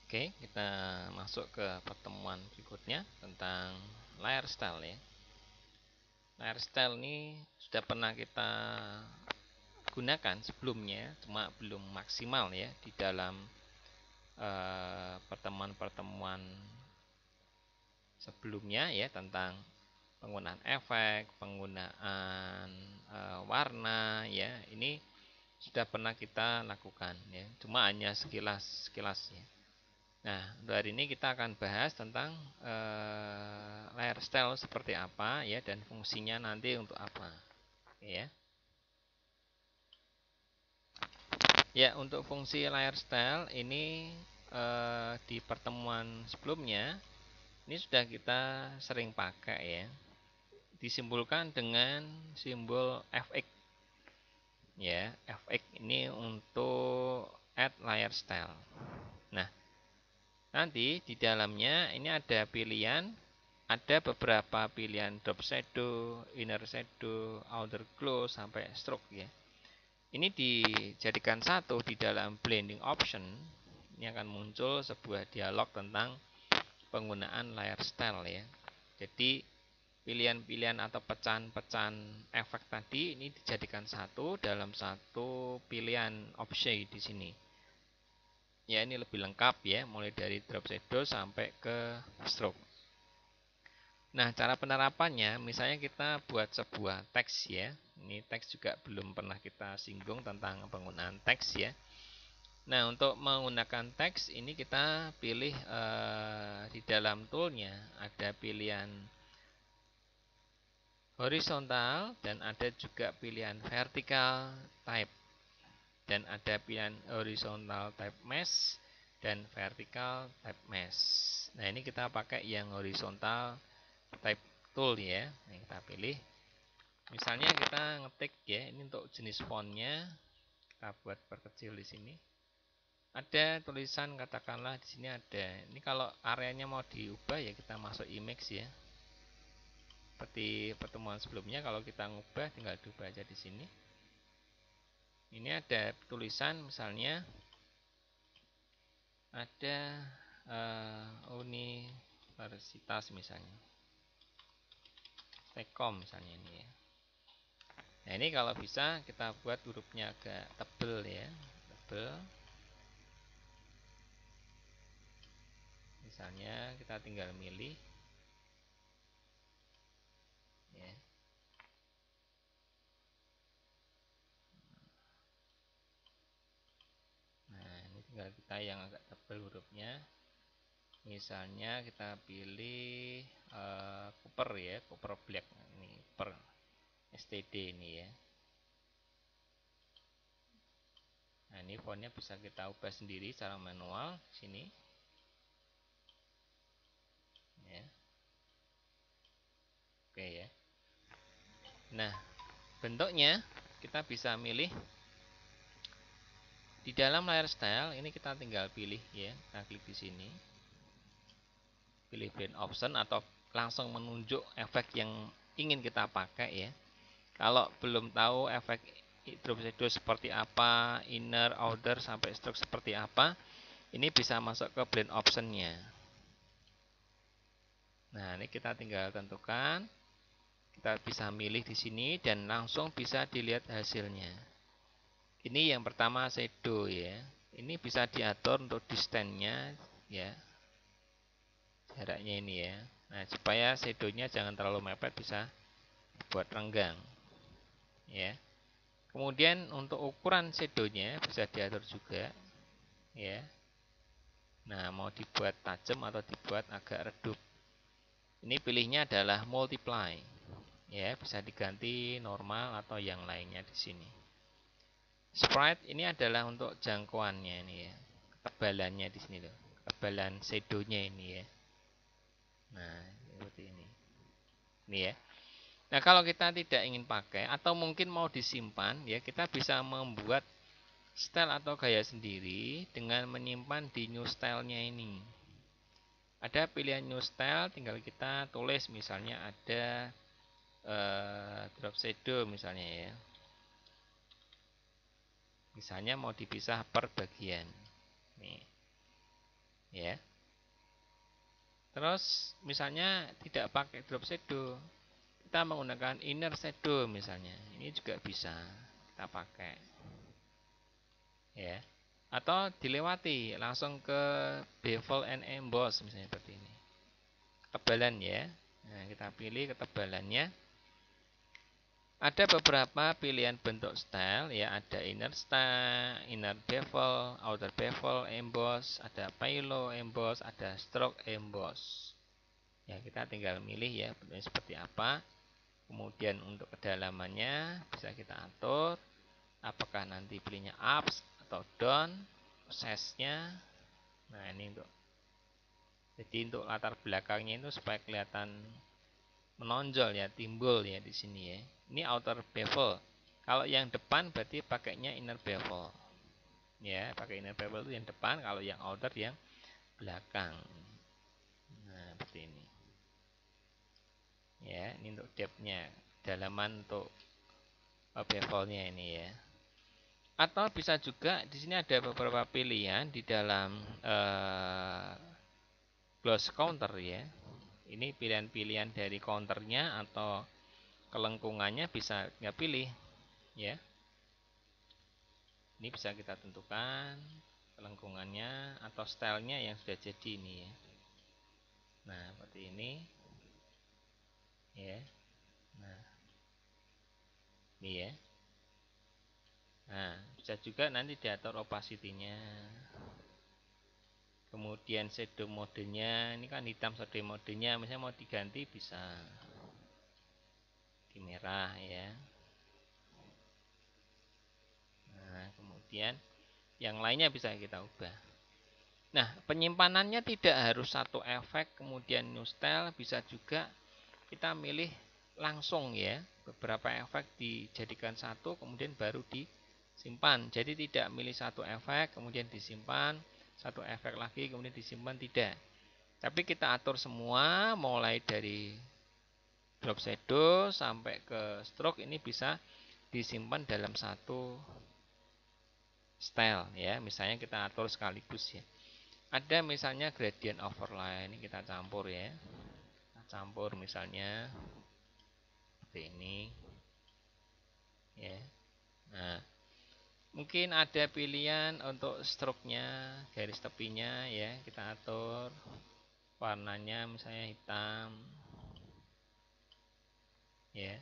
Oke, kita masuk ke pertemuan berikutnya tentang layer style ya. Layer style ini sudah pernah kita gunakan sebelumnya, cuma belum maksimal ya di dalam pertemuan-pertemuan sebelumnya ya, tentang penggunaan efek, penggunaan warna ya. Ini sudah pernah kita lakukan ya, cuma hanya sekilas ya. Nah, untuk hari ini kita akan bahas tentang layer style seperti apa ya, dan fungsinya nanti untuk apa ya. Ya, untuk fungsi layer style ini di pertemuan sebelumnya ini sudah kita sering pakai ya. Disimbolkan dengan simbol fx ya. Fx ini untuk add layer style. Nah, nanti di dalamnya ini ada pilihan, ada beberapa pilihan drop shadow, inner shadow, outer glow sampai stroke ya. Ini dijadikan satu di dalam blending option. Ini akan muncul sebuah dialog tentang penggunaan layer style ya. Jadi pilihan-pilihan atau pecahan-pecahan efek tadi ini dijadikan satu dalam satu pilihan option di sini. Ya, ini lebih lengkap ya, mulai dari drop shadow sampai ke stroke. Nah, cara penerapannya, misalnya kita buat sebuah teks ya. Ini teks juga belum pernah kita singgung tentang penggunaan teks ya. Nah, untuk menggunakan teks ini kita pilih di dalam toolnya ada pilihan horizontal dan ada juga pilihan vertical type, dan ada pilihan horizontal type mesh dan vertical type mesh. Nah, ini kita pakai yang horizontal type tool ya. Nah, kita pilih. Misalnya kita ngetik ya, ini untuk jenis fontnya kita buat perkecil di sini. Ada tulisan, katakanlah di sini ada. Ini kalau areanya mau diubah ya kita masuk image ya. Seperti pertemuan sebelumnya, kalau kita ngubah tinggal diubah aja di sini. Ini ada tulisan misalnya ada universitas misalnya. Tekom misalnya ini ya. Nah, ini kalau bisa kita buat hurufnya agak tebel ya, tebel. Misalnya kita tinggal milih ya. Nah, ini tinggal kita yang agak tebal hurufnya. Misalnya kita pilih Cooper ya, Cooper Black ini, per STD ini ya. Nah, ini fontnya bisa kita ubah sendiri secara manual sini. Ya. Oke ya. Nah, bentuknya kita bisa milih di dalam layer style. Ini kita tinggal pilih ya, kita klik di sini. Pilih blend option atau langsung menunjuk efek yang ingin kita pakai ya. Kalau belum tahu efek drop shadow seperti apa, inner, outer sampai stroke seperti apa, ini bisa masuk ke blend optionnya. Nah, ini kita tinggal tentukan. Kita bisa milih di sini dan langsung bisa dilihat hasilnya. Ini yang pertama shadow ya. Ini bisa diatur untuk distance-nya ya. Jaraknya ini ya. Nah, supaya shadownya jangan terlalu mepet, bisa buat renggang. Ya. Kemudian untuk ukuran shadownya bisa diatur juga ya. Nah, mau dibuat tajam atau dibuat agak redup. Ini pilihnya adalah multiply. Ya, bisa diganti normal atau yang lainnya di sini. Sprite ini adalah untuk jangkauannya ini ya. Ketebalannya di sini loh. Ketebalan shadownya ini ya. Nah, seperti ini. Ini ya. Nah, kalau kita tidak ingin pakai atau mungkin mau disimpan ya, kita bisa membuat style atau gaya sendiri dengan menyimpan di new style-nya ini. Ada pilihan new style, tinggal kita tulis misalnya ada drop shadow misalnya ya. Misalnya mau dipisah per bagian. Nih. ya. Terus misalnya tidak pakai drop shadow, kita menggunakan inner shadow misalnya, ini juga bisa kita pakai, ya. Atau dilewati langsung ke bevel and emboss misalnya seperti ini. Ketebalan ya. Nah, kita pilih ketebalannya. Ada beberapa pilihan bentuk style ya, ada inner style, inner bevel, outer bevel, emboss, ada payload emboss, ada stroke emboss. Ya, kita tinggal milih ya bentuknya seperti apa. Kemudian untuk kedalamannya bisa kita atur, apakah nanti pilihnya up atau down, size-nya. Nah, ini untuk latar belakangnya itu supaya kelihatan menonjol ya, timbul ya di sini ya. Ini outer bevel. Kalau yang depan berarti pakainya inner bevel. Ya, pakai inner bevel itu yang depan, kalau yang outer yang belakang. Nah, seperti ini. Ya, ini untuk depth-nya, dalaman untuk bevelnya ini ya. Atau bisa juga di sini ada beberapa pilihan di dalam gloss counter ya. Ini pilihan-pilihan dari counternya atau kelengkungannya bisa nggak pilih ya. Ini bisa kita tentukan kelengkungannya atau stylenya yang sudah jadi ini ya. Nah, seperti ini ya. Nah, ini ya. Nah, bisa juga nanti diatur opacity-nya. Kemudian shadow modenya, ini kan hitam shadow modenya, misalnya mau diganti bisa di merah ya. Nah, kemudian yang lainnya bisa kita ubah. Nah, penyimpanannya tidak harus satu efek kemudian new style, bisa juga kita milih langsung ya. Beberapa efek dijadikan satu kemudian baru disimpan. Jadi tidak milih satu efek kemudian disimpan, satu efek lagi kemudian disimpan, tidak. Tapi kita atur semua mulai dari drop shadow sampai ke stroke, ini bisa disimpan dalam satu style ya. Misalnya kita atur sekaligus ya. Ada misalnya gradient overlay, ini kita campur ya. Kita campur misalnya seperti ini ya. Nah, mungkin ada pilihan untuk stroke-nya, garis tepinya ya, kita atur warnanya misalnya hitam ya.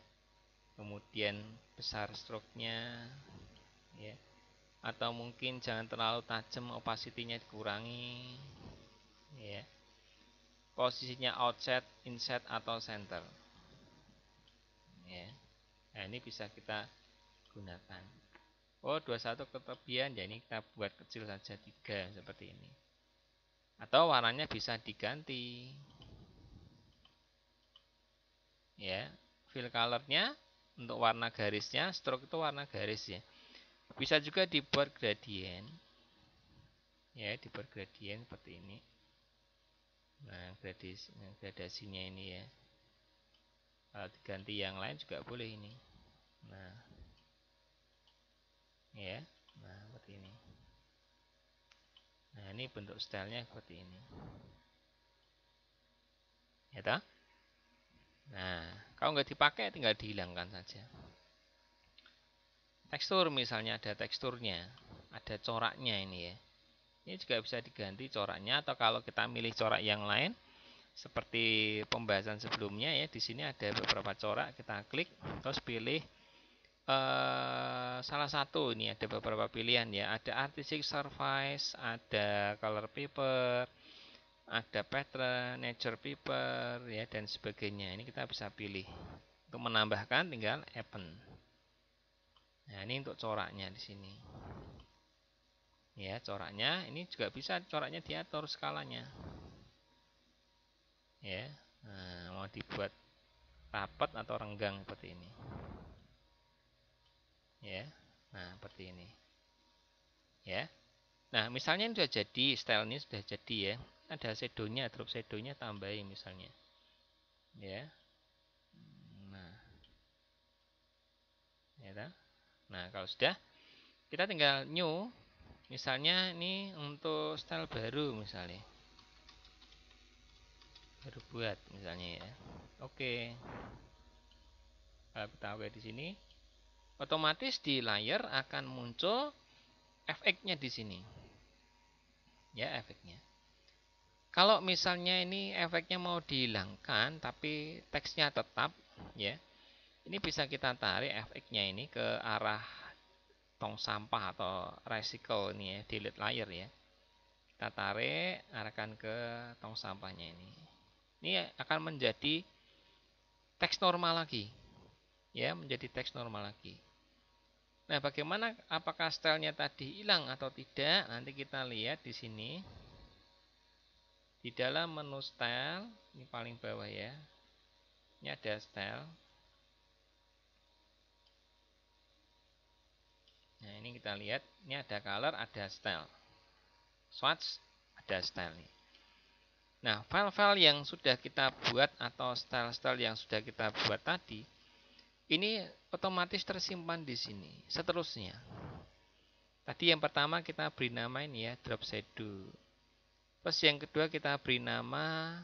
Kemudian besar stroke-nya ya. Atau mungkin jangan terlalu tajam, opacity-nya dikurangi ya. Posisinya outset, inset atau center ya. Nah, ini bisa kita gunakan. Oh, 21 kelebihan, ya ini kita buat kecil saja 3 seperti ini. Atau warnanya bisa diganti ya. Fill colornya untuk warna garisnya, stroke itu warna garis ya. Bisa juga dibuat gradient ya, dibuat gradient seperti ini. Nah, gradasinya ini ya. Kalau diganti yang lain juga boleh ini. Nah, ya. Nah, seperti ini. Nah, ini bentuk stylenya seperti ini. Ya toh? Nah, kalau nggak dipakai tinggal dihilangkan saja. Tekstur misalnya ada teksturnya, ada coraknya ini ya. Ini juga bisa diganti coraknya, atau kalau kita milih corak yang lain seperti pembahasan sebelumnya ya, di sini ada beberapa corak, kita klik terus pilih salah satu. Ini ada beberapa pilihan ya, ada artistic surface, ada color paper, ada pattern, nature paper ya, dan sebagainya. Ini kita bisa pilih. Untuk menambahkan tinggal append. Nah, ini untuk coraknya di sini. Ya, coraknya ini juga bisa coraknya diatur skalanya. Ya. Nah, mau dibuat rapat atau renggang seperti ini. Ya. Nah, seperti ini. Ya. Nah, misalnya ini sudah jadi, style ini sudah jadi ya. Ada shadownya, drop shadownya tambahin misalnya. Ya. Nah. Ya. Nah, kalau sudah, kita tinggal new. Misalnya ini untuk style baru misalnya. baru buat misalnya ya. Oke. Kalau kita oke di sini, otomatis di layar akan muncul efeknya di sini. Ya, efeknya. Kalau misalnya ini efeknya mau dihilangkan tapi teksnya tetap, ya. Ini bisa kita tarik efeknya ini ke arah tong sampah atau recycle ini ya, delete layer ya. Kita tarik, arahkan ke tong sampahnya ini. Ini akan menjadi teks normal lagi. Ya, menjadi teks normal lagi. Nah, bagaimana apakah stylenya tadi hilang atau tidak? Nanti kita lihat di sini. Di dalam menu style, ini paling bawah ya. Ini ada style. Nah, ini kita lihat, ini ada color, ada style. Swatch, ada style nih. Nah, file-file yang sudah kita buat atau style-style yang sudah kita buat tadi, ini otomatis tersimpan di sini. Seterusnya. Tadi yang pertama kita beri nama ini ya, drop shadow. Terus yang kedua kita beri nama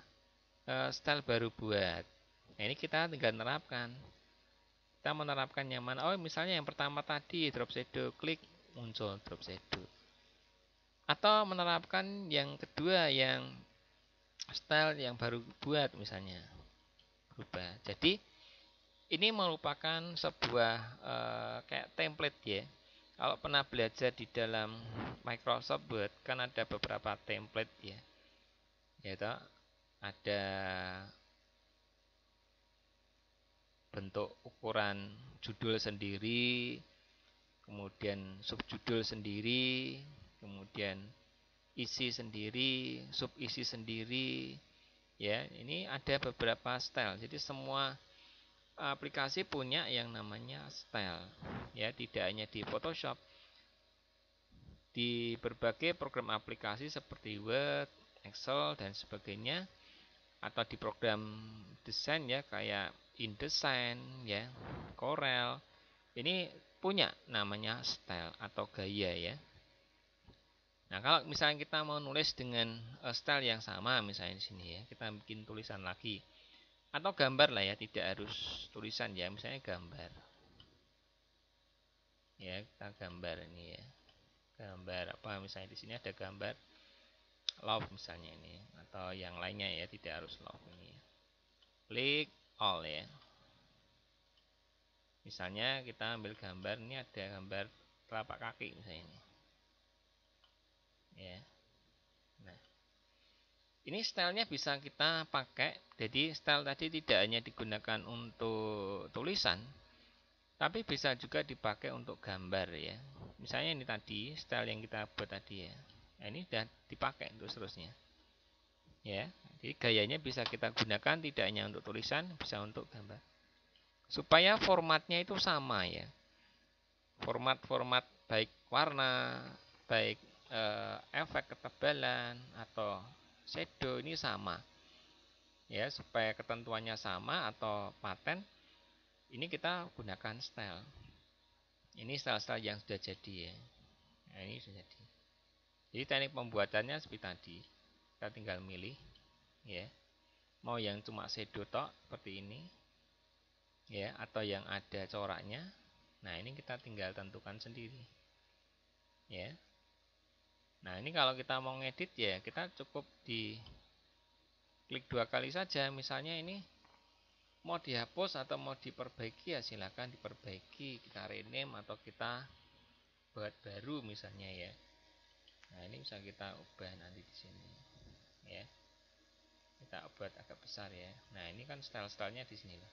style baru buat. Nah, ini kita tinggal menerapkan. Kita menerapkan yang mana? Oh, misalnya yang pertama tadi drop shadow, klik muncul drop shadow. Atau menerapkan yang kedua yang style yang baru buat misalnya. Berubah. Jadi ini merupakan sebuah kayak template ya. Kalau pernah belajar di dalam Microsoft Word kan ada beberapa template ya. Yaitu ada bentuk ukuran judul sendiri, kemudian subjudul sendiri, kemudian isi sendiri, sub isi sendiri. Ya, ini ada beberapa style. Jadi semua aplikasi punya yang namanya style. Ya, tidak hanya di Photoshop. Di berbagai program aplikasi seperti Word, Excel dan sebagainya, atau di program desain ya kayak InDesign ya, Corel, ini punya namanya style atau gaya ya. Nah, kalau misalnya kita mau nulis dengan style yang sama misalnya di sini ya, kita bikin tulisan lagi atau gambar lah ya, tidak harus tulisan ya, misalnya gambar. Ya, kita gambar ini ya. Gambar apa misalnya di sini ada gambar love misalnya ini atau yang lainnya ya, tidak harus love ini. Klik all ya. Misalnya kita ambil gambar, ini ada gambar telapak kaki misalnya ini. Ya. Nah, ini stylenya bisa kita pakai. Jadi style tadi tidak hanya digunakan untuk tulisan, tapi bisa juga dipakai untuk gambar ya. Misalnya ini tadi style yang kita buat tadi ya. Nah, ini sudah dipakai untuk seterusnya. Ya, jadi gayanya bisa kita gunakan tidak hanya untuk tulisan, bisa untuk gambar. Supaya formatnya itu sama ya. Format-format baik warna, baik efek ketebalan atau shadow ini sama. Ya, supaya ketentuannya sama atau paten, ini kita gunakan style. Ini style-style yang sudah jadi ya. Nah, ini sudah jadi. Jadi teknik pembuatannya seperti tadi. Kita tinggal milih ya. Mau yang cuma shadow tok seperti ini ya, atau yang ada coraknya. Nah, ini kita tinggal tentukan sendiri. Ya. Nah, ini kalau kita mau ngedit ya, kita cukup di klik 2 kali saja. Misalnya ini mau dihapus atau mau diperbaiki ya silakan diperbaiki, kita rename atau kita buat baru misalnya ya. Nah, ini bisa kita ubah nanti di sini. Ya. Kita buat agak besar ya. Nah, ini kan style-stylenya di sini loh.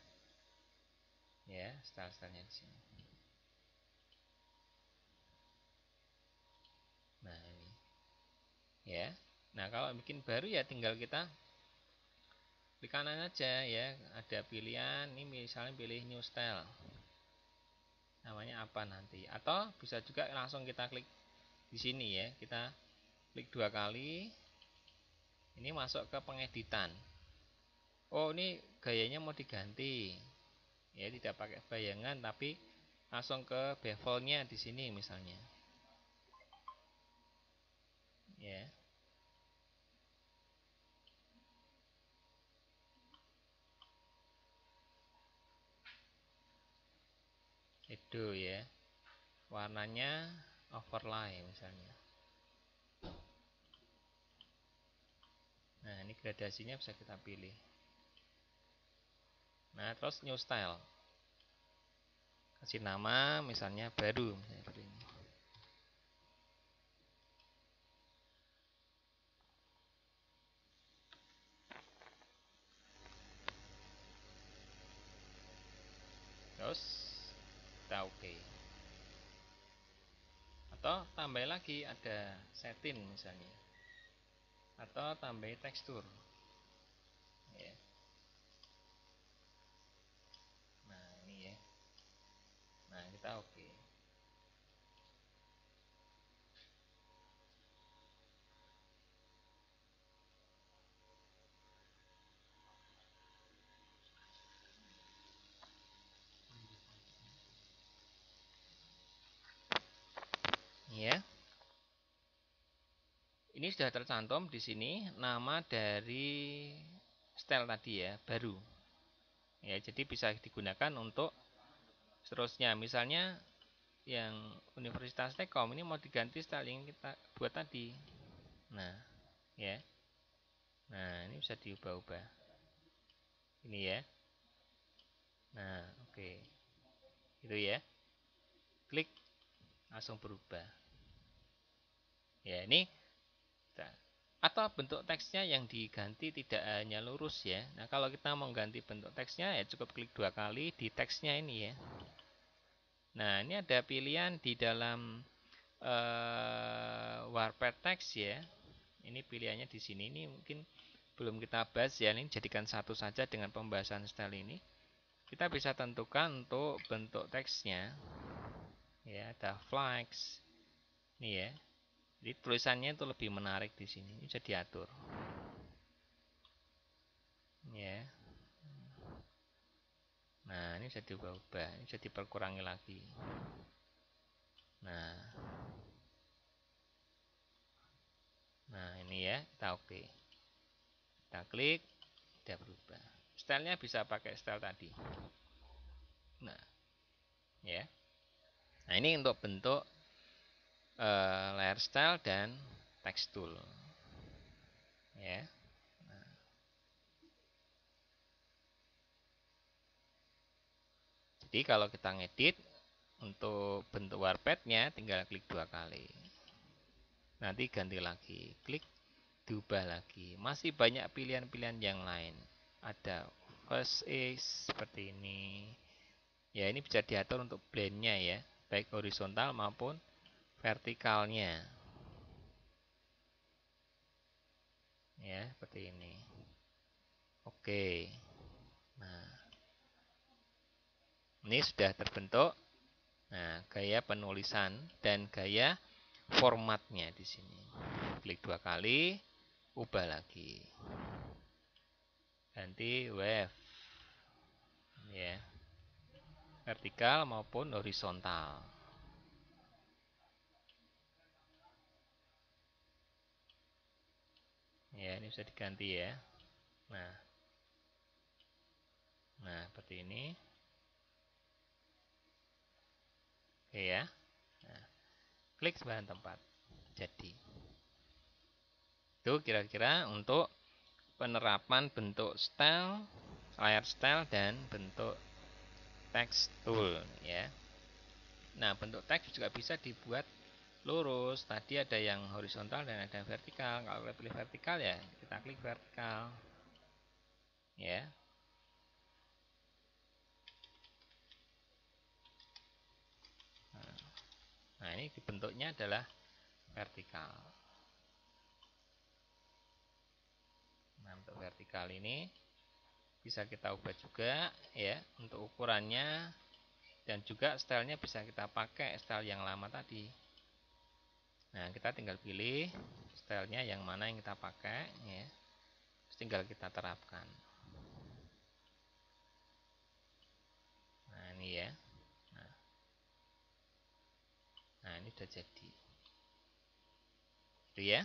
Ya, style-stylenya di sini. Nah, ini. Ya. Nah, kalau bikin baru ya tinggal kita di kanan aja ya, ada pilihan ini misalnya pilih new style. Namanya apa nanti? Atau bisa juga langsung kita klik di sini ya. Kita klik 2 kali. Ini masuk ke pengeditan. Oh, ini gayanya mau diganti. Ya, tidak pakai bayangan tapi langsung ke bevelnya di sini misalnya. Ya. shadow ya, warnanya overlay misalnya. Nah, ini gradasinya bisa kita pilih. Nah, terus new style, kasih nama misalnya baru, misalnya seperti ini. Terus kita oke. Atau tambah lagi ada setting misalnya, atau tambah tekstur ya. Nah ini ya, nah kita oke ya. Ini sudah tercantum di sini nama dari style tadi ya, baru ya, jadi bisa digunakan untuk seterusnya. Misalnya yang Universitas Telkom ini mau diganti style yang kita buat tadi. Nah ya, nah ini bisa diubah-ubah ini ya. Nah oke, itu ya, klik langsung berubah ya. Ini atau bentuk teksnya yang diganti tidak hanya lurus ya. Nah kalau kita mau ganti bentuk teksnya ya cukup klik 2 kali di teksnya ini ya. Nah ini ada pilihan di dalam Warped Text ya. Ini pilihannya di sini. Ini mungkin belum kita bahas ya. Ini jadikan satu saja dengan pembahasan style ini. Kita bisa tentukan untuk bentuk teksnya ya. Ada flags nih ya. Jadi tulisannya itu lebih menarik di sini. Ini bisa diatur ya. Nah ini bisa diubah-ubah, ini bisa diperkurangi lagi. Nah ini ya, kita oke. Kita klik, sudah berubah. Stylenya bisa pakai style tadi. Nah ya. Nah ini untuk bentuk layer style dan text tool ya. Jadi kalau kita ngedit untuk bentuk warpednya tinggal klik 2 kali. Nanti ganti lagi, klik, diubah lagi. Masih banyak pilihan-pilihan yang lain. Ada first is seperti ini. Ya ini bisa diatur untuk blendnya ya, baik horizontal maupun vertikalnya. Ya seperti ini. Oke. Nah ini sudah terbentuk. Nah gaya penulisan dan gaya formatnya di sini. Klik 2 kali, ubah lagi. Ganti wave ya, vertikal maupun horizontal. Ya ini bisa diganti ya. Nah seperti ini. Oke ya. Nah, klik sembarang tempat. Jadi itu kira-kira untuk penerapan bentuk style, layar style dan bentuk text tool ya. Nah bentuk teks juga bisa dibuat lurus. Tadi ada yang horizontal dan ada yang vertikal. Kalau kita pilih vertikal ya kita klik vertikal ya. Nah ini bentuknya adalah vertikal. Nah untuk vertikal ini bisa kita ubah juga ya untuk ukurannya, dan juga stylenya bisa kita pakai style yang lama tadi. Nah kita tinggal pilih stylenya yang mana yang kita pakai ya, tinggal kita terapkan. Nah ini ya. Nah ini sudah jadi itu ya.